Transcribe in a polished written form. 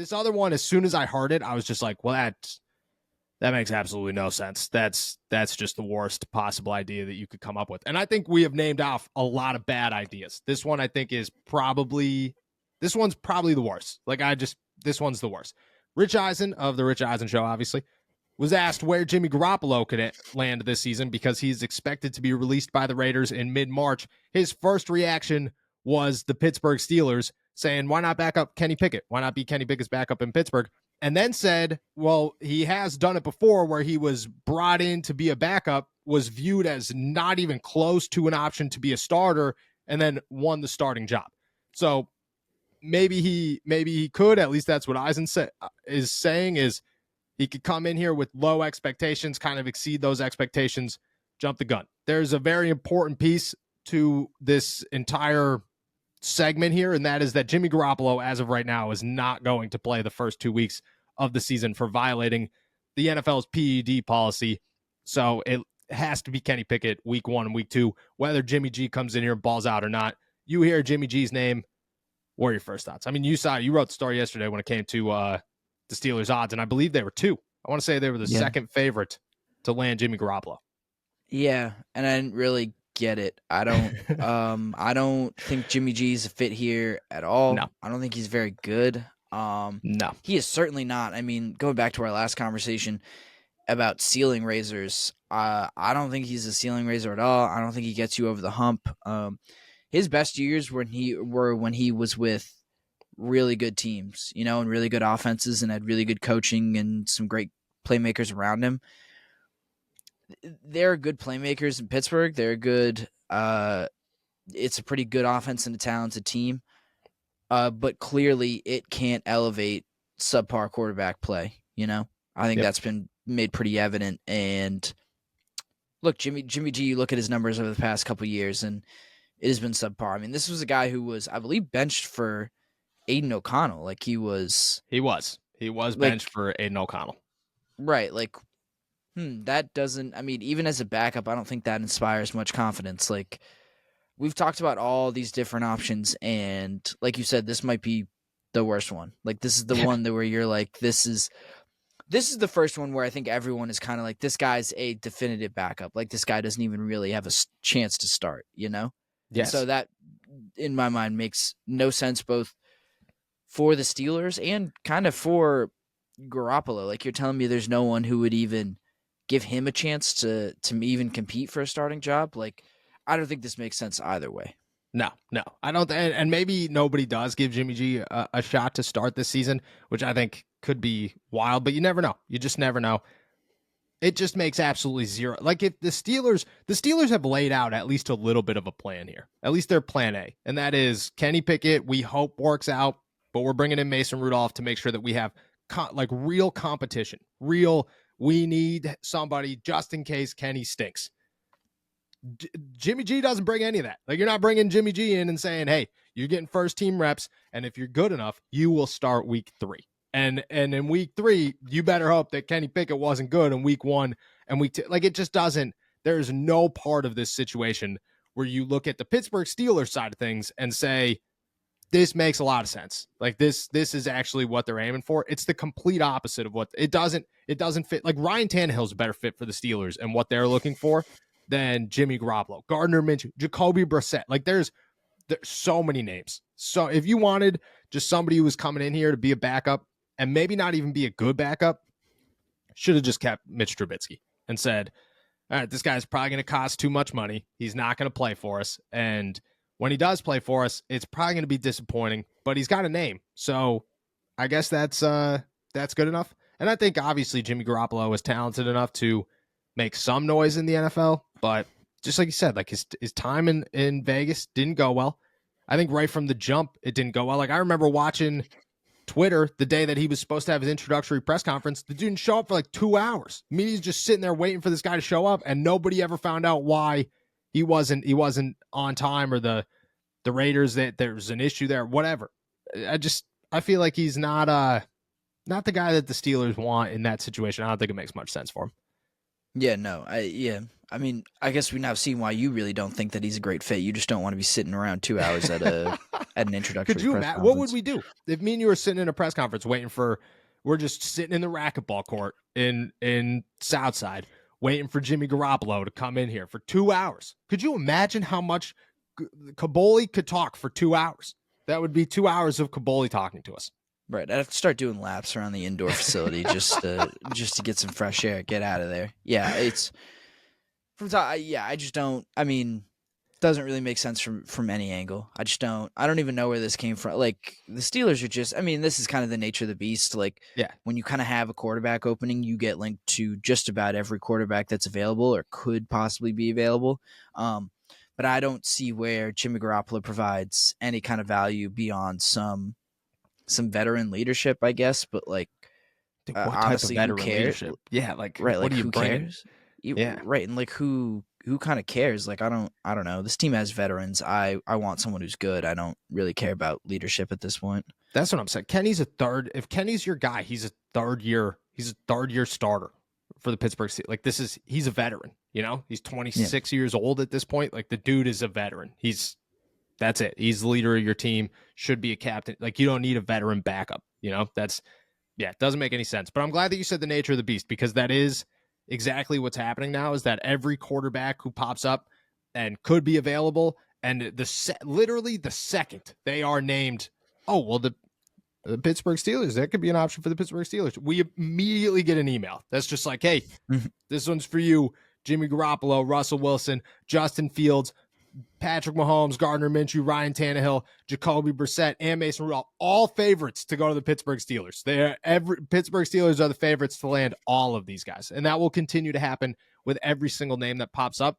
This other one, as soon as I heard it, I was just like, well, that makes absolutely no sense. That's just the worst possible idea that you could come up with. And I think we have named off a lot of bad ideas. This one, I think, this one's probably the worst. This one's the worst. Rich Eisen of the Rich Eisen Show, obviously, was asked where Jimmy Garoppolo could land this season because he's expected to be released by the Raiders in mid-March. His first reaction was the Pittsburgh Steelers saying, why not back up Kenny Pickett? Why not be Kenny Pickett's backup in Pittsburgh? And then said, well, he has done it before where he was brought in to be a backup, was viewed as not even close to an option to be a starter, and then won the starting job. So maybe he could, at least that's what Eisen is saying, is he could come in here with low expectations, kind of exceed those expectations, jump the gun. There's a very important piece to this entire segment here, and that is that Jimmy Garoppolo, as of right now, is not going to play the first 2 weeks of the season for violating the NFL's PED policy. So it has to be Kenny Pickett week 1 and week 2, whether Jimmy G comes in here and balls out or not. You hear Jimmy G's name, what are your first thoughts? I mean, you wrote the story yesterday when it came to the Steelers odds, and I believe they were 2. I want to say they were the second favorite to land Jimmy Garoppolo. Yeah, and I didn't really get it. I don't think Jimmy G's a fit here at all. No. I don't think he's very good. No. He is certainly not. I mean, going back to our last conversation about ceiling raisers, I don't think he's a ceiling raiser at all. I don't think he gets you over the hump. His best years were when he was with really good teams, and really good offenses and had really good coaching and some great playmakers around him. They're good playmakers in Pittsburgh. They're good. It's a pretty good offense and a talented team. But clearly it can't elevate subpar quarterback play. I think that's been made pretty evident. And look, Jimmy G, you look at his numbers over the past couple of years and it has been subpar. I mean, this was a guy who was, I believe, benched for Aiden O'Connell. He was benched for Aiden O'Connell. Right. That doesn't, even as a backup, I don't think that inspires much confidence. We've talked about all these different options, and like you said, this might be the worst one. This is the one where you're like, this is the first one where I think everyone is kind of like, this guy's a definitive backup. This guy doesn't even really have a chance to start, Yes. So that, in my mind, makes no sense both for the Steelers and kind of for Garoppolo. You're telling me there's no one who would even give him a chance to even compete for a starting job. I don't think this makes sense either way. No, I don't. And maybe nobody does give Jimmy G a shot to start this season, which I think could be wild, but you never know. You just never know. It just makes absolutely zero. If the Steelers have laid out at least a little bit of a plan here, at least their plan A, and that is Kenny Pickett, we hope works out, but we're bringing in Mason Rudolph to make sure that we have real competition, we need somebody just in case Kenny stinks. Jimmy G doesn't bring any of that. You're not bringing Jimmy G in and saying, hey, you're getting first team reps, and if you're good enough, you will start week 3. And in week 3, you better hope that Kenny Pickett wasn't good in week 1 and week 2. It just doesn't. There's no part of this situation where you look at the Pittsburgh Steelers side of things and say, this makes a lot of sense. This is actually what they're aiming for. It's the complete opposite of what it doesn't fit. Ryan Tannehill's a better fit for the Steelers and what they're looking for than Jimmy Garoppolo, Gardner Minshew, Jacoby Brissett. There's so many names. So if you wanted just somebody who was coming in here to be a backup and maybe not even be a good backup, should have just kept Mitch Trubisky and said, all right, this guy's probably going to cost too much money. He's not going to play for us. And when he does play for us, it's probably going to be disappointing, but he's got a name. So I guess that's good enough. And I think obviously Jimmy Garoppolo is talented enough to make some noise in the NFL, but just like you said, his time in Vegas didn't go well. I think right from the jump, it didn't go well. I remember watching Twitter the day that he was supposed to have his introductory press conference. The dude didn't show up for 2 hours. Media's just sitting there waiting for this guy to show up, and nobody ever found out why he wasn't on time, or the Raiders, that there was an issue there, whatever. I feel like he's not the guy that the Steelers want in that situation. I don't think it makes much sense for him. Yeah, no. I guess we now see why you really don't think that he's a great fit. You just don't want to be sitting around 2 hours at a at an Could introductory you press imagine? What would conference. we do if me and you were sitting in a press conference waiting for? We're just sitting in the racquetball court in Southside, waiting for Jimmy Garoppolo to come in here for 2 hours. Could you imagine how much Kaboli could talk for 2 hours? That would be 2 hours of Kaboli talking to us. Right, I'd have to start doing laps around the indoor facility just to get some fresh air, get out of there. Yeah, it's I just don't. I mean, doesn't really make sense from any angle. I don't even know where this came from. Like the Steelers are just. I mean, this is kind of the nature of the beast. Like Yeah, when you kind of have a quarterback opening, you get linked to just about every quarterback that's available or could possibly be available. But I don't see where Jimmy Garoppolo provides any kind of value beyond some veteran leadership, I guess. But like, dude, what type of honestly, who veteran cares? leadership? Yeah, like Right, what like are you who bringing? cares? Yeah, Right, and like who kind of cares? Like I don't know. This team has veterans. I want someone who's good. I don't really care about leadership at this point. that's what I'm saying. Kenny's a third. If Kenny's your guy, he's a third year. He's a third year starter for the Pittsburgh Steelers. Like he's a veteran. You know, he's 26 years old at this point. Like the dude is a veteran. That's it. He's the leader of your team. Should be a captain. Like you don't need a veteran backup. You know, it doesn't make any sense. But I'm glad that you said the nature of the beast, because that is exactly what's happening now, is that every quarterback who pops up and could be available, and literally the second they are named, oh, well, the Pittsburgh Steelers, that could be an option for the Pittsburgh Steelers. We immediately get an email that's just like, hey, this one's for you, Jimmy Garoppolo, Russell Wilson, Justin Fields, Patrick Mahomes, Gardner Minshew, Ryan Tannehill, Jacoby Brissett, and Mason Rudolph, all favorites to go to the Pittsburgh Steelers. Pittsburgh Steelers are the favorites to land all of these guys, and that will continue to happen with every single name that pops up.